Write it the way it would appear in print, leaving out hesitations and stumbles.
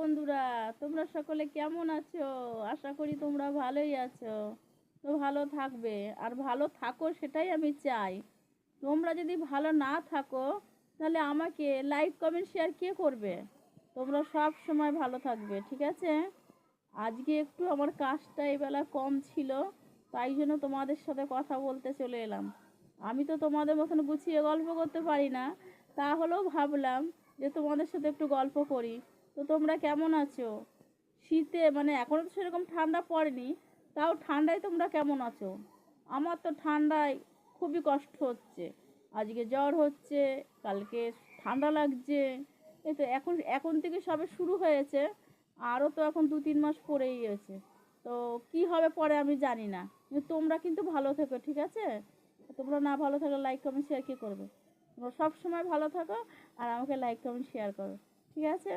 বন্ধুরা, তোমরা সকলে কেমন আছো? আশা করি তোমরা ভালোই আছো। তো ভালো থাকবে আর ভালো থাকো, সেটাই আমি চাই। তোমরা যদি ভালো না থাকো তাহলে আমাকে লাইক কমেন্ট শেয়ার কে করবে? তোমরা সব সময় ভালো থাকবে, ঠিক আছে? আজকে একটু আমার কাজটা এবেলা কম ছিল, তাই জন্য তোমাদের সাথে কথা বলতে চলে এলাম। আমি তো তোমাদের মতন গুছিয়ে গল্প করতে পারি না, তাহলেও ভাবলাম যে তোমাদের সাথে একটু গল্প করি। তো তোমরা কেমন আছো? শীতে মানে এখনও তো সেরকম ঠান্ডা পড়েনি, তাও ঠান্ডায় তোমরা কেমন আছো? আমার তো ঠান্ডায় খুবই কষ্ট হচ্ছে। আজকে জ্বর হচ্ছে, কালকে ঠান্ডা লাগছে। এই তো এখন এখন থেকে সবে শুরু হয়েছে, আরও তো এখন 2-3 মাস পরেই গেছে। তো কি হবে পরে আমি জানি না, কিন্তু তোমরা কিন্তু ভালো থেকো, ঠিক আছে? তোমরা না ভালো থাকলে লাইক কমেন্ট শেয়ার কী করবে? তোমরা সব সময় ভালো থাকো আর আমাকে লাইক কমেন্ট শেয়ার করো, ঠিক আছে?